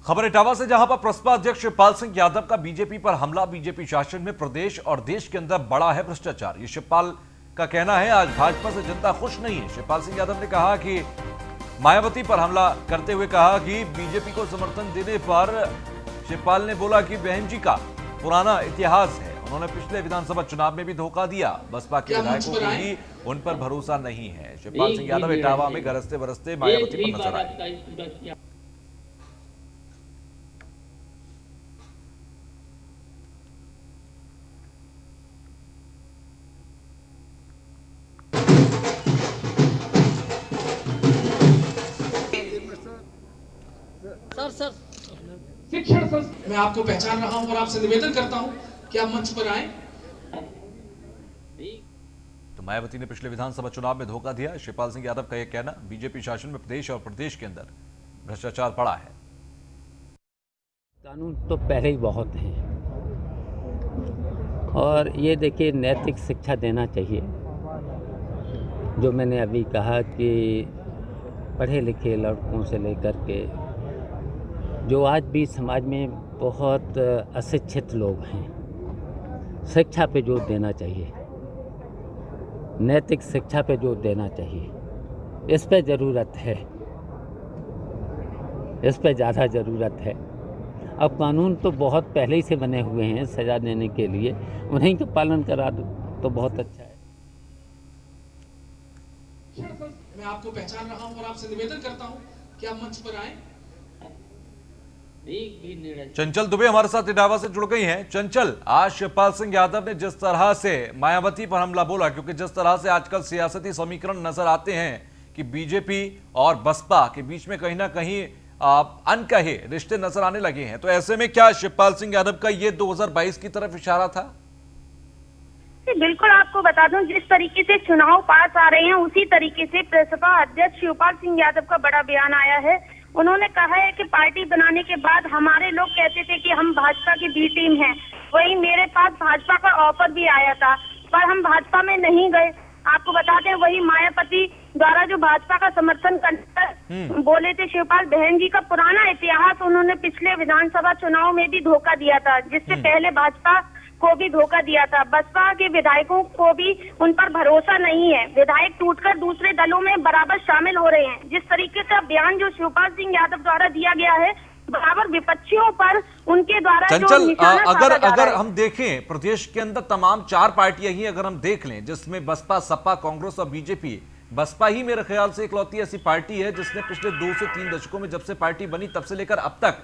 खबर इटावा से, जहां पर प्रसपा अध्यक्ष शिवपाल सिंह यादव का बीजेपी पर हमला। बीजेपी शासन में प्रदेश और देश के अंदर बड़ा है भ्रष्टाचार, ये शिवपाल का कहना है। आज भाजपा से जनता खुश नहीं है। शिवपाल सिंह यादव ने कहा कि मायावती पर हमला करते हुए कहा कि बीजेपी को समर्थन देने पर शिवपाल ने बोला कि बहन जी का पुराना इतिहास है। उन्होंने पिछले विधानसभा चुनाव में भी धोखा दिया। बसपा के विधायकों को भी उन पर भरोसा नहीं है। शिवपाल सिंह यादव इटावा में गरजते बरसते मायावती पर नजर आए। सर शिक्षण मैं आपको पहचान रहा हूं और आपसे निवेदन करता हूं कि आप मंच पर आए। तो मायावती ने पिछले विधानसभा चुनाव में धोखा दिया। शिवपाल सिंह यादव का यह कहना, बीजेपी शासन में प्रदेश और प्रदेश के अंदर भ्रष्टाचार बढ़ा है। कानून तो पहले ही बहुत हैं और ये देखिए नैतिक शिक्षा देना चाहिए। जो मैंने अभी कहा कि पढ़े लिखे लड़कों से लेकर के जो आज भी समाज में बहुत अशिक्षित लोग हैं, शिक्षा पे जोर देना चाहिए, नैतिक शिक्षा पे जोर देना चाहिए। इस पे ज़रूरत है, इस पे ज़्यादा ज़रूरत है। अब कानून तो बहुत पहले ही से बने हुए हैं सज़ा देने के लिए, उन्हीं का पालन करा दो तो बहुत अच्छा है। मैं आपको पहचान रहा हूं और आपसे निवेदन करता हूं कि आप मंच पर आए। चंचल दुबे हमारे साथ इटावा से जुड़ गई हैं। चंचल, आज शिवपाल सिंह यादव ने जिस तरह से मायावती पर हमला बोला, क्योंकि जिस तरह से आजकल सियासती समीकरण नजर आते हैं कि बीजेपी और बसपा के बीच में कहीं ना कहीं अनकहे रिश्ते नजर आने लगे हैं, तो ऐसे में क्या शिवपाल सिंह यादव का ये 2022 की तरफ इशारा था? बिल्कुल, आपको बता दूं, जिस तरीके से चुनाव पास आ रहे हैं उसी तरीके से प्रसपा अध्यक्ष शिवपाल सिंह यादव का बड़ा बयान आया है। उन्होंने कहा है कि पार्टी बनाने के बाद हमारे लोग कहते थे कि हम भाजपा की बी टीम हैं। वहीं मेरे पास भाजपा का ऑफर भी आया था, पर हम भाजपा में नहीं गए। आपको बता दें, वही मायावती द्वारा जो भाजपा का समर्थन कर बोले थे शिवपाल, बहन जी का पुराना इतिहास उन्होंने पिछले विधानसभा चुनाव में भी धोखा दिया था, जिससे पहले भाजपा को भी धोखा दिया था। बसपा के विधायकों को भी उन पर भरोसा नहीं है। विधायक टूटकर दूसरे दलों में बराबर शामिल हो रहे हैं। जिस तरीके का बयान जो शिवपाल सिंह यादव द्वारा दिया गया है, बराबर विपक्षियों पर उनके द्वारा चंचल, जो अगर हम देखें प्रदेश के अंदर तमाम 4 पार्टियां ही अगर हम देख लें, जिसमें बसपा, सपा, कांग्रेस और बीजेपी, बसपा ही मेरे ख्याल से इकलौती ऐसी पार्टी है जिसने पिछले 2 से 3 दशकों में, जब से पार्टी बनी तब से लेकर अब तक,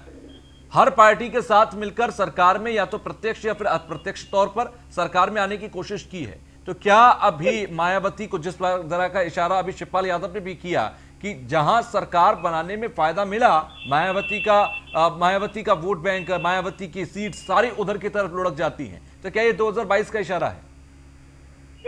हर पार्टी के साथ मिलकर सरकार में या तो प्रत्यक्ष या फिर अप्रत्यक्ष तौर पर सरकार में आने की कोशिश की है। तो क्या अभी मायावती को जिस तरह का इशारा अभी शिवपाल यादव ने भी किया कि जहां सरकार बनाने में फायदा मिला, मायावती का वोट बैंक, मायावती की सीट सारी उधर की तरफ लुढ़क जाती हैं, तो क्या ये 2022 का इशारा है?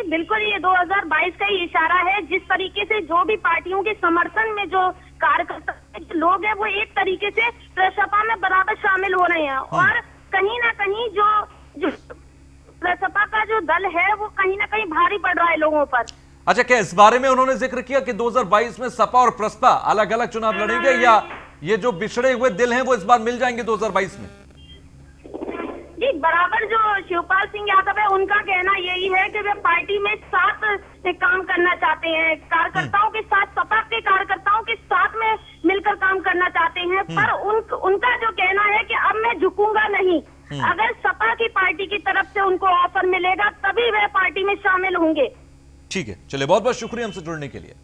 बिल्कुल, ये 2022 का ही इशारा है। जिस तरीके से जो भी पार्टियों के समर्थन में जो कार्यकर्ता लोग हैं, वो एक तरीके से प्रसपा में बराबर शामिल हो रहे हैं और कहीं ना कहीं जो प्रसपा का जो दल है वो कहीं ना कहीं भारी पड़ रहा है लोगों पर। अच्छा, क्या इस बारे में उन्होंने जिक्र किया कि 2022 में सपा और प्रसपा अलग अलग चुनाव लड़ेंगे, या ये जो बिछड़े हुए दिल हैं वो इस बार मिल जाएंगे 2022 में? जी, बराबर जो शिवपाल सिंह यादव है उनका कहना यही है कि वे पार्टी में साथ काम करना चाहते हैं, कार्यकर्ताओं के साथ, सपा के कार्यकर्ताओं के साथ में मिलकर काम करना चाहते हैं। पर उनका जो कहना है कि अब मैं झुकूंगा नहीं। अगर सपा की पार्टी की तरफ से उनको ऑफर मिलेगा तभी वे पार्टी में शामिल होंगे। ठीक है, चलिए, बहुत बहुत शुक्रिया हमसे जुड़ने के लिए।